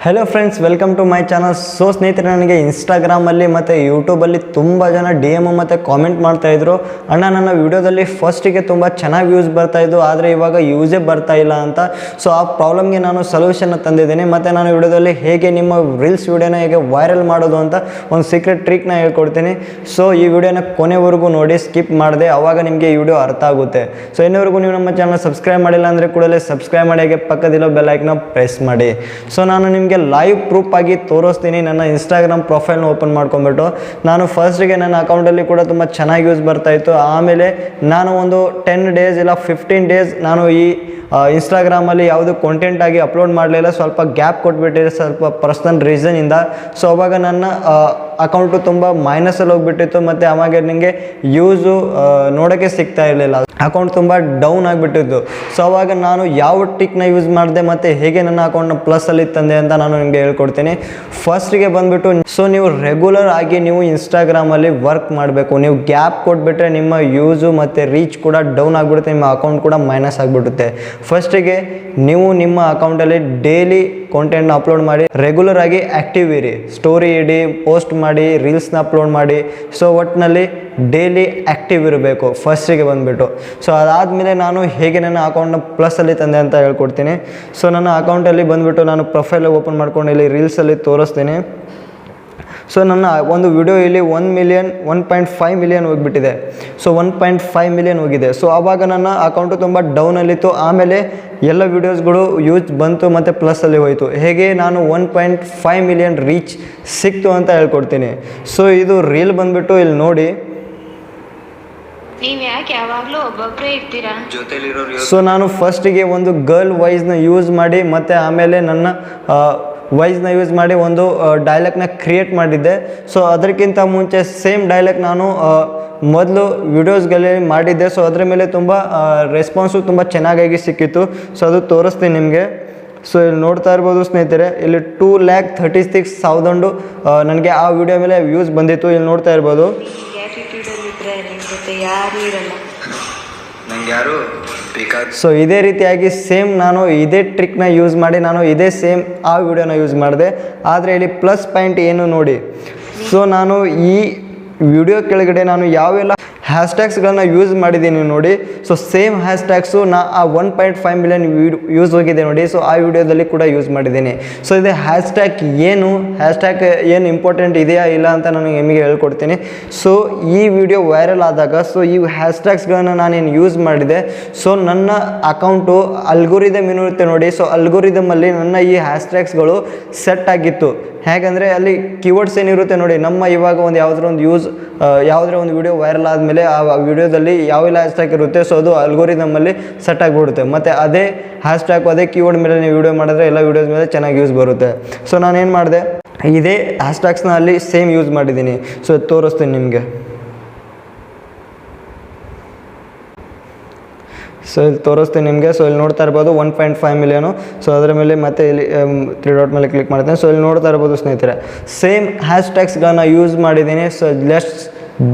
Hello friends, welcome to my channel. So ಸ್ನೇಹಿತರೆ, ನನಗೆ ಇನ್ಸ್ಟಾಗ್ರಾಮಲ್ಲಿ ಮತ್ತು ಯೂಟ್ಯೂಬಲ್ಲಿ ತುಂಬ ಜನ DM ಮತ್ತು ಕಾಮೆಂಟ್ ಮಾಡ್ತಾಯಿದ್ರು, ಅಣ್ಣ ನನ್ನ ವೀಡಿಯೋದಲ್ಲಿ ಫಸ್ಟಿಗೆ ತುಂಬ ಚೆನ್ನಾಗಿ ವ್ಯೂಸ್ ಬರ್ತಾಯಿದ್ದು, ಆದರೆ ಇವಾಗ ಯೂಸೇ ಬರ್ತಾ ಇಲ್ಲ ಅಂತ. ಸೊ ಆ ಪ್ರಾಬ್ಲಮ್ಗೆ ನಾನು ಸೊಲ್ಯೂಷನ್ನ ತಂದಿದ್ದೀನಿ. ಮತ್ತು ನಾನು ವೀಡಿಯೋದಲ್ಲಿ ಹೇಗೆ ನಿಮ್ಮ ರೀಲ್ಸ್ ವೀಡಿಯೋನ ಹೇಗೆ ವೈರಲ್ ಮಾಡೋದು ಅಂತ ಒಂದು ಸೀಕ್ರೆಟ್ ಟ್ರಿಕ್ನ ಹೇಳ್ಕೊಡ್ತೀನಿ. ಸೊ ಈ ವಿಡಿಯೋನ ಕೊನೆವರೆಗೂ ನೋಡಿ, ಸ್ಕಿಪ್ ಮಾಡಿದೆ, ಆವಾಗ ನಿಮಗೆ ಈ ವಿಡಿಯೋ ಅರ್ಥ ಆಗುತ್ತೆ. ಸೊ ಇನ್ನವರೆಗೂ ನೀವು ನಮ್ಮ ಚಾನಲ್ ಸಬ್ಸ್ಕ್ರೈಬ್ ಮಾಡಿಲ್ಲ ಅಂದರೆ ಕೂಡಲೇ ಸಬ್ಸ್ಕ್ರೈಬ್ ಮಾಡಿ, ಹಾಗೆ ಪಕ್ಕದಿರೋ ಬೆಲ್ ಐಕನ್ನ ಪ್ರೆಸ್ ಮಾಡಿ. ಸೊ ನಾನು ನಿಮಗೆ ಲೈವ್ ಪ್ರೂಫ್ ಆಗಿ ತೋರಿಸ್ತೀನಿ. ನನ್ನ ಇನ್ಸ್ಟಾಗ್ರಾಮ್ ಪ್ರೊಫೈಲ್ನ ಓಪನ್ ಮಾಡ್ಕೊಂಡ್ಬಿಟ್ಟು ನಾನು ಫಸ್ಟಿಗೆ ನನ್ನ ಅಕೌಂಟಲ್ಲಿ ಕೂಡ ತುಂಬ ಚೆನ್ನಾಗಿ ಯೂಸ್ ಬರ್ತಾಯಿತ್ತು. ಆಮೇಲೆ ನಾನು ಒಂದು 10 ಡೇಸ್ ಇಲ್ಲ 15 ಡೇಸ್ ನಾನು ಈ ಇನ್ಸ್ಟಾಗ್ರಾಮಲ್ಲಿ ಯಾವುದು ಕಂಟೆಂಟ್ ಆಗಿ ಅಪ್ಲೋಡ್ ಮಾಡಲಿಲ್ಲ. ಸ್ವಲ್ಪ ಗ್ಯಾಪ್ ಕೊಟ್ಬಿಟ್ಟಿದೆ, ಸ್ವಲ್ಪ ಪರ್ಸ್ನಲ್ ರೀಸನಿಂದ. ಸೊ ಅವಾಗ ನನ್ನ ಅಕೌಂಟು ತುಂಬ ಮೈನಸಲ್ಲಿ ಹೋಗ್ಬಿಟ್ಟಿತ್ತು, ಮತ್ತು ಆವಾಗ ನನಗೆ ಯೂಸು ನೋಡೋಕ್ಕೆ ಸಿಗ್ತಾ ಇರಲಿಲ್ಲ. ಅಕೌಂಟ್ ತುಂಬ ಡೌನ್ ಆಗಿಬಿಟ್ಟಿತ್ತು. ಸೊ ಅವಾಗ ನಾನು ಯಾವ ಟ್ರಿಕ್ನ ಯೂಸ್ ಮಾಡಿದೆ ಮತ್ತು ಹೇಗೆ ನನ್ನ ಅಕೌಂಟ್ನ ಪ್ಲಸ್ಸಲ್ಲಿ ತಂದೆ ಅಂತ ನಾನು ನಿಮಗೆ ಹೇಳ್ಕೊಡ್ತೀನಿ. ಫಸ್ಟಿಗೆ ಬಂದುಬಿಟ್ಟು, ಸೊ ನೀವು ರೆಗ್ಯುಲರ್ ಆಗಿ ನೀವು ಇನ್ಸ್ಟಾಗ್ರಾಮಲ್ಲಿ ವರ್ಕ್ ಮಾಡಬೇಕು. ನೀವು ಗ್ಯಾಪ್ ಕೊಟ್ಬಿಟ್ರೆ ನಿಮ್ಮ ಯೂಸು ಮತ್ತು ರೀಚ್ ಕೂಡ ಡೌನ್ ಆಗಿಬಿಡುತ್ತೆ, ನಿಮ್ಮ ಅಕೌಂಟ್ ಕೂಡ ಮೈನಸ್ ಆಗಿಬಿಡುತ್ತೆ. ಫಸ್ಟಿಗೆ ನೀವು ನಿಮ್ಮ ಅಕೌಂಟಲ್ಲಿ ಡೈಲಿ ಕಾಂಟೆಂಟ್ನ ಅಪ್ಲೋಡ್ ಮಾಡಿ, ರೆಗ್ಯುಲರ್ ಆಗಿ ಆ್ಯಕ್ಟಿವ್ ಇರಿ, ಸ್ಟೋರಿ ಇಡಿ, ಪೋಸ್ಟ್ ಮಾಡಿ, ರೀಲ್ಸ್ನ ಅಪ್ಲೋಡ್ ಮಾಡಿ. ಸೊ ಒಟ್ಟಿನಲ್ಲಿ ಡೈಲಿ ಆ್ಯಕ್ಟಿವ್ ಇರಬೇಕು ಫಸ್ಟಿಗೆ ಬಂದುಬಿಟ್ಟು. ಸೊ ಅದಾದಮೇಲೆ ನಾನು ಹೇಗೆ ನನ್ನ ಅಕೌಂಟ್ನ ಪ್ಲಸ್ಸಲ್ಲಿ ತಂದೆ ಅಂತ ಹೇಳ್ಕೊಡ್ತೀನಿ. ಸೊ ನನ್ನ ಅಕೌಂಟಲ್ಲಿ ಬಂದುಬಿಟ್ಟು ನಾನು ಪ್ರೊಫೈಲ್ ಓಪನ್ ಮಾಡ್ಕೊಂಡು ಇಲ್ಲಿ ರೀಲ್ಸಲ್ಲಿ ತೋರಿಸ್ತೀನಿ. ಸೊ ನನ್ನ ಒಂದು ವಿಡಿಯೋ ಇಲ್ಲಿ 1.5 ಮಿಲಿಯನ್ ಹೋಗಿಬಿಟ್ಟಿದೆ. ಸೊ 1.5 ಮಿಲಿಯನ್ ಹೋಗಿದೆ. ಸೊ ಆವಾಗ ನನ್ನ ಅಕೌಂಟು ತುಂಬ ಡೌನಲ್ಲಿತ್ತು. ಆಮೇಲೆ ಎಲ್ಲ ವೀಡಿಯೋಸ್ಗಳು ಯೂಸ್ ಬಂತು ಮತ್ತು ಪ್ಲಸ್ಸಲ್ಲಿ ಹೋಯಿತು. ಹೇಗೆ ನಾನು 1.5 ಮಿಲಿಯನ್ ರೀಚ್ ಸಿಕ್ತು ಅಂತ ಹೇಳ್ಕೊಡ್ತೀನಿ. ಸೊ ಇದು ರೀಲ್ ಬಂದುಬಿಟ್ಟು ಇಲ್ಲಿ ನೋಡಿ. ಸೊ ನಾನು ಫಸ್ಟಿಗೆ ಒಂದು ಗರ್ಲ್ ವಾಯ್ಸ್ನ ಯೂಸ್ ಮಾಡಿ, ಮತ್ತು ಆಮೇಲೆ ನನ್ನ ವಾಯ್ಸ್ನ ಯೂಸ್ ಮಾಡಿ ಒಂದು ಡೈಲಾಗ್ನ ಕ್ರಿಯೇಟ್ ಮಾಡಿದ್ದೆ. ಸೊ ಅದಕ್ಕಿಂತ ಮುಂಚೆ ಸೇಮ್ ಡೈಲಾಗ್ ನಾನು ಮೊದಲು ವೀಡಿಯೋಸ್ಗಳಲ್ಲಿ ಮಾಡಿದ್ದೆ. ಸೊ ಅದರ ಮೇಲೆ ತುಂಬ ರೆಸ್ಪಾನ್ಸು ತುಂಬ ಚೆನ್ನಾಗಿ ಸಿಕ್ಕಿತ್ತು. ಸೊ ಅದು ತೋರಿಸ್ತೀನಿ ನಿಮಗೆ. ಸೊ ಇಲ್ಲಿ ನೋಡ್ತಾ ಇರ್ಬೋದು ಸ್ನೇಹಿತರೆ, ಇಲ್ಲಿ 2,36,000 ನನಗೆ ಆ ವಿಡಿಯೋ ಮೇಲೆ ವ್ಯೂಸ್ ಬಂದಿತ್ತು. ಇಲ್ಲಿ ನೋಡ್ತಾ ಇರ್ಬೋದು. ಸೊ ಇದೇ ರೀತಿಯಾಗಿ ಸೇಮ್ ನಾನು ಇದೇ ಟ್ರಿಕ್ನ ಯೂಸ್ ಮಾಡಿ ನಾನು ಇದೇ ಸೇಮ್ ಆ ವಿಡಿಯೋನ ಯೂಸ್ ಮಾಡಿದೆ. ಆದರೆ ಇಲ್ಲಿ ಪ್ಲಸ್ ಪಾಯಿಂಟ್ ಏನು ನೋಡಿ. ಸೊ ನಾನು ಈ ವಿಡಿಯೋ ಕೆಳಗಡೆ ನಾನು ಯಾವೆಲ್ಲ ಹ್ಯಾಶ್ಟ್ಯಾಗ್ಸ್ಗಳನ್ನ ಯೂಸ್ ಮಾಡಿದ್ದೀನಿ ನೋಡಿ. ಸೊ ಸೇಮ್ ಹ್ಯಾಶ್ಟ್ಯಾಗ್ಸು ಆ 1.5 ಮಿಲಿಯನ್ ಯೂಸ್ ಹೋಗಿದೆ ನೋಡಿ. ಸೊ ಆ ವಿಡಿಯೋದಲ್ಲಿ ಕೂಡ ಯೂಸ್ ಮಾಡಿದ್ದೀನಿ. ಸೊ ಇದು ಹ್ಯಾಶ್ಟ್ಯಾಗ್ ಏನು ಇಂಪಾರ್ಟೆಂಟ್ ಇದೆಯಾ ಇಲ್ಲ ಅಂತ ನಾನು ನಿಮಗೆ ಹೇಳ್ಕೊಡ್ತೀನಿ. ಸೊ ಈ ವಿಡಿಯೋ ವೈರಲ್ ಆದಾಗ, ಸೊ ಈ ಹ್ಯಾಶ್ಟ್ಯಾಗ್ಸ್ಗಳನ್ನ ನಾನೇನು ಯೂಸ್ ಮಾಡಿದೆ, ಸೊ ನನ್ನ ಅಕೌಂಟು ಅಲ್ಗೋರಿದಮ್ ಏನಿರುತ್ತೆ ನೋಡಿ. ಸೊ ಅಲ್ಗೋರಿದಮಲ್ಲಿ ನನ್ನ ಈ ಹ್ಯಾಶ್ಟ್ಯಾಗ್ಸ್ಗಳು ಸೆಟ್ ಆಗಿತ್ತು. ಹೇಗೆಂದರೆ ಅಲ್ಲಿ ಕೀವರ್ಡ್ಸ್ ಏನಿರುತ್ತೆ ನೋಡಿ. ನಮ್ಮ ಇವಾಗ ಒಂದು ಯಾವುದೇ ಒಂದು ವಿಡಿಯೋ ವೈರಲ್ ಆದಮೇಲೆ ಆ ವಿಡಿಯೋದಲ್ಲಿ ಯಾವೆಲ್ಲ ಹ್ಯಾಶ್ಟ್ಯಾಗ್ ಇರುತ್ತೆ, ಸೊ ಅದು ಅಲ್ಗೋರಿದಮಲ್ಲಿ ಸೆಟ್ ಆಗಿಬಿಡುತ್ತೆ. ಮತ್ತು ಅದೇ ಹ್ಯಾಶ್ಟ್ಯಾಗ್ ಅದೇ ಕೀವರ್ಡ್ ಮೇಲೆ ನೀವು ವಿಡಿಯೋ ಮಾಡಿದ್ರೆ ಎಲ್ಲ ವೀಡಿಯೋಸ್ ಮೇಲೆ ಚೆನ್ನಾಗಿ ಯೂಸ್ ಬರುತ್ತೆ. ಸೊ ನಾನೇನು ಮಾಡಿದೆ, ಇದೇ ಹ್ಯಾಶ್ಟ್ಯಾಗ್ಸ್ನ ಅಲ್ಲಿ ಸೇಮ್ ಯೂಸ್ ಮಾಡಿದ್ದೀನಿ. ಸೊ ತೋರಿಸ್ತೀನಿ ನಿಮಗೆ. ಸೊ ಇಲ್ಲಿ ತೋರಿಸ್ತೀನಿ ನಿಮಗೆ. ಸೊ ಇಲ್ಲಿ ನೋಡ್ತಾ ಇರ್ಬೋದು 1.5 ಮಿಲಿಯನು. ಸೊ ಅದರ ಮೇಲೆ ಮತ್ತೆ ಇಲ್ಲಿ 3 ಡಾಟ್ ಮೇಲೆ ಕ್ಲಿಕ್ ಮಾಡ್ತೀನಿ. ಸೊ ಇಲ್ಲಿ ನೋಡ್ತಾ ಇರ್ಬೋದು ಸ್ನೇಹಿತರೆ, ಸೇಮ್ ಹ್ಯಾಶ್ಟ್ಯಾಗ್ಸ್ಗಳನ್ನ ಯೂಸ್ ಮಾಡಿದ್ದೀನಿ. ಸೊ ಲೆಟ್ಸ್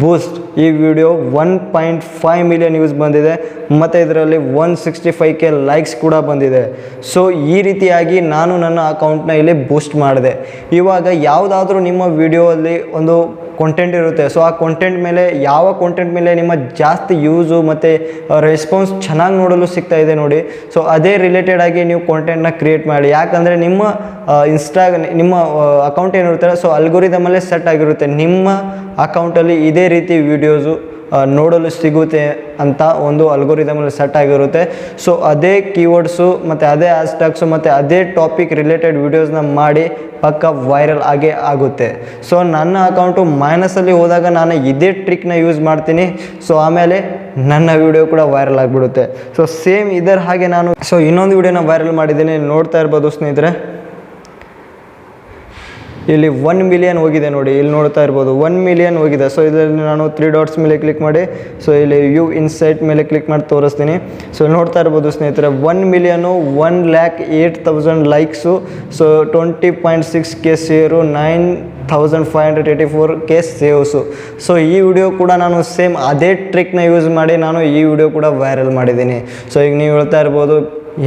ಬೂಸ್ಟ್ ಈ ವಿಡಿಯೋ 1.5 ಮಿಲಿಯನ್ ಯೂಸ್ ಬಂದಿದೆ, ಮತ್ತು ಇದರಲ್ಲಿ 165K ಲೈಕ್ಸ್ ಕೂಡ ಬಂದಿದೆ. ಸೊ ಈ ರೀತಿಯಾಗಿ ನಾನು ನನ್ನ ಅಕೌಂಟ್ನ ಇಲ್ಲಿ ಬೂಸ್ಟ್ ಮಾಡಿದೆ. ಇವಾಗ ಯಾವುದಾದ್ರೂ ನಿಮ್ಮ ವಿಡಿಯೋಲ್ಲಿ ಒಂದು ಕಂಟೆಂಟ್ ಇರುತ್ತೆ. ಸೊ ಆ ಕಂಟೆಂಟ್ ಮೇಲೆ ಯಾವ ಕಂಟೆಂಟ್ ಮೇಲೆ ನಿಮ್ಮ ಜಾಸ್ತಿ ಯೂಸು ಮತ್ತು ರೆಸ್ಪಾನ್ಸ್ ಚೆನ್ನಾಗಿ ನೋಡಲು ಸಿಗ್ತಾ ಇದೆ ನೋಡಿ. ಸೊ ಅದೇ ರಿಲೇಟೆಡ್ ಆಗಿ ನೀವು ಕಂಟೆಂಟ್ನ ಕ್ರಿಯೇಟ್ ಮಾಡಿ. ಯಾಕಂದರೆ ನಿಮ್ಮ ನಿಮ್ಮ ಅಕೌಂಟ್ ಏನಿರುತ್ತೆ, ಸೊ ಅಲ್ಗೋರಿದಮಲ್ಲೇ ಸೆಟ್ ಆಗಿರುತ್ತೆ. ನಿಮ್ಮ ಅಕೌಂಟಲ್ಲಿ ಇದೇ ರೀತಿ ವೀಡಿಯೋಸು ನೋಡಲು ಸಿಗುತ್ತೆ ಅಂತ ಒಂದು ಅಲ್ಗೋರಿದಮಲ್ಲಿ ಸೆಟ್ ಆಗಿರುತ್ತೆ. ಸೊ ಅದೇ ಕೀವರ್ಡ್ಸು ಮತ್ತು ಅದೇ ಹ್ಯಾಶ್ಟ್ಯಾಗ್ಸು ಮತ್ತು ಅದೇ ಟಾಪಿಕ್ ರಿಲೇಟೆಡ್ ವೀಡಿಯೋಸ್ನ ಮಾಡಿ ಪಕ್ಕ ವೈರಲ್ ಆಗೇ ಆಗುತ್ತೆ. ಸೊ ನನ್ನ ಅಕೌಂಟು ಮೈನಸಲ್ಲಿ ಹೋದಾಗ ನಾನು ಇದೇ ಟ್ರಿಕ್ನ ಯೂಸ್ ಮಾಡ್ತೀನಿ. ಸೊ ಆಮೇಲೆ ನನ್ನ ವಿಡಿಯೋ ಕೂಡ ವೈರಲ್ ಆಗಿಬಿಡುತ್ತೆ. ಸೊ ಸೇಮ್ ಇದರ ಹಾಗೆ ನಾನು ಇನ್ನೊಂದು ವಿಡಿಯೋನ ವೈರಲ್ ಮಾಡಿದ್ದೀನಿ. ನೋಡ್ತಾ ಇರ್ಬೋದು ಸ್ನೇಹಿತರೆ, ಇಲ್ಲಿ 1 ಮಿಲಿಯನ್ ಹೋಗಿದೆ ನೋಡಿ. ಇಲ್ಲಿ ನೋಡ್ತಾ ಇರ್ಬೋದು 1 ಮಿಲಿಯನ್ ಹೋಗಿದೆ. ಸೊ ಇದರಲ್ಲಿ ನಾನು 3 ಡಾಟ್ಸ್ ಮೇಲೆ ಕ್ಲಿಕ್ ಮಾಡಿ, ಸೊ ಇಲ್ಲಿ ವ್ಯೂ ಇನ್ಸೈಟ್ ಮೇಲೆ ಕ್ಲಿಕ್ ಮಾಡಿ ತೋರಿಸ್ತೀನಿ. ಸೊ ನೋಡ್ತಾ ಇರ್ಬೋದು ಸ್ನೇಹಿತರೆ, 1 million, 1,08,000 likes, so 20.6K share, 9,584K saves. So ಈ ವಿಡಿಯೋ ಕೂಡ ನಾನು ಸೇಮ್ ಅದೇ ಟ್ರಿಕ್ನ ಯೂಸ್ ಮಾಡಿ ನಾನು ಈ ವಿಡಿಯೋ ಕೂಡ ವೈರಲ್ ಮಾಡಿದ್ದೀನಿ. ಸೊ ಈಗ ನೀವು ಹೇಳ್ತಾ ಇರ್ಬೋದು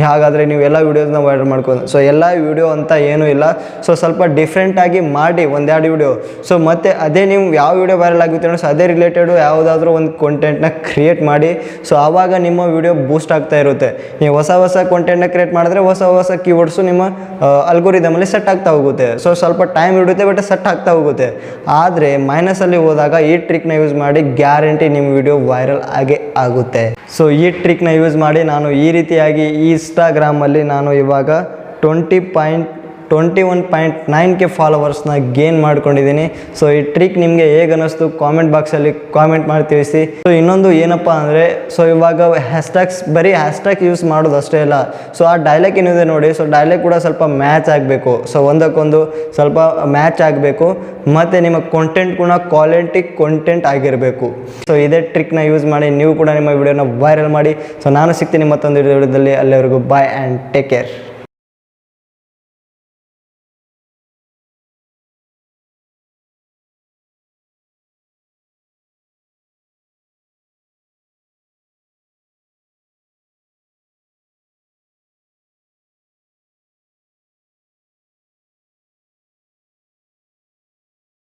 ಹಾಗಾದರೆ ನೀವು ಎಲ್ಲ ವೀಡಿಯೋಸ್ನ ವೈರಲ್ ಮಾಡ್ಕೊಂಡು. ಸೊ ಎಲ್ಲ ವೀಡಿಯೋ ಅಂತ ಏನೂ ಇಲ್ಲ, ಸೊ ಸ್ವಲ್ಪ ಡಿಫ್ರೆಂಟಾಗಿ ಮಾಡಿ ಒಂದೆರಡು ವೀಡಿಯೋ. ಸೊ ಮತ್ತು ಅದೇ ನೀವು ಯಾವ ವೀಡಿಯೋ ವೈರಲ್ ಆಗುತ್ತೆ ಅಂದರೆ ಸೊ ಅದೇ ರಿಲೇಟೆಡು ಯಾವುದಾದ್ರೂ ಒಂದು ಕಂಟೆಂಟ್ನ ಕ್ರಿಯೇಟ್ ಮಾಡಿ. ಸೊ ಆವಾಗ ನಿಮ್ಮ ವೀಡಿಯೋ ಬೂಸ್ಟ್ ಆಗ್ತಾ ಇರುತ್ತೆ. ನೀವು ಹೊಸ ಕಂಟೆಂಟ್ನ ಕ್ರಿಯೇಟ್ ಮಾಡಿದ್ರೆ ಹೊಸ ಕೀವರ್ಡ್ಸು ನಿಮ್ಮ ಅಲ್ಗೋರಿದಮಲ್ಲಿ ಸೆಟ್ ಆಗ್ತಾ ಹೋಗುತ್ತೆ. ಸೊ ಸ್ವಲ್ಪ ಟೈಮ್ ಹಿಡಿಯುತ್ತೆ, ಬಟ್ ಸೆಟ್ ಆಗ್ತಾ ಹೋಗುತ್ತೆ. ಆದರೆ ಮೈನಸಲ್ಲಿ ಹೋದಾಗ ಈ ಟ್ರಿಕ್ನ ಯೂಸ್ ಮಾಡಿ ಗ್ಯಾರಂಟಿ ನಿಮ್ಮ ವಿಡಿಯೋ ವೈರಲ್ ಆಗೇ ಆಗುತ್ತೆ. ಸೊ ಈ ಟ್ರಿಕ್ನ ಯೂಸ್ ಮಾಡಿ ನಾನು ಈ ರೀತಿಯಾಗಿ ಇನ್ಸ್ಟಾಗ್ರಾಮಲ್ಲಿ ನಾನು ಇವಾಗ 21.9K ಫಾಲೋವರ್ಸ್ನ ಗೇನ್ ಮಾಡ್ಕೊಂಡಿದ್ದೀನಿ. ಸೊ ಈ ಟ್ರಿಕ್ ನಿಮಗೆ ಹೇಗೆ ಅನ್ನಿಸ್ತು ಕಾಮೆಂಟ್ ಬಾಕ್ಸಲ್ಲಿ ಕಾಮೆಂಟ್ ಮಾಡಿ ತಿಳಿಸಿ. ಸೊ ಇನ್ನೊಂದು ಏನಪ್ಪ ಅಂದರೆ ಸೊ ಇವಾಗ ಬರೀ ಹ್ಯಾಶ್ಟ್ಯಾಗ್ ಯೂಸ್ ಮಾಡೋದು ಅಷ್ಟೇ ಇಲ್ಲ. ಸೊ ಆ ಡೈಲಾಗ್ ಏನಿದೆ ನೋಡಿ, ಸೊ ಡೈಲಾಗ್ ಕೂಡ ಸ್ವಲ್ಪ ಮ್ಯಾಚ್ ಆಗಬೇಕು. ಸೊ ಒಂದಕ್ಕೊಂದು ಸ್ವಲ್ಪ ಮ್ಯಾಚ್ ಆಗಬೇಕು, ಮತ್ತು ನಿಮ್ಮ ಕಂಟೆಂಟ್ ಕೂಡ ಕ್ವಾಲಿಟಿ ಕಂಟೆಂಟ್ ಆಗಿರಬೇಕು. ಸೊ ಇದೇ ಟ್ರಿಕ್ನ ಯೂಸ್ ಮಾಡಿ ನೀವು ಕೂಡ ನಿಮ್ಮ ವಿಡಿಯೋನ ವೈರಲ್ ಮಾಡಿ. ಸೊ ನಾನು ಸಿಗ್ತೀನಿ ಮತ್ತೊಂದು ವಿಡಿಯೋದಲ್ಲಿ. ಅಲ್ಲಿವರೆಗೂ ಬಾಯ್ ಆ್ಯಂಡ್ ಟೇಕ್ ಕೇರ್.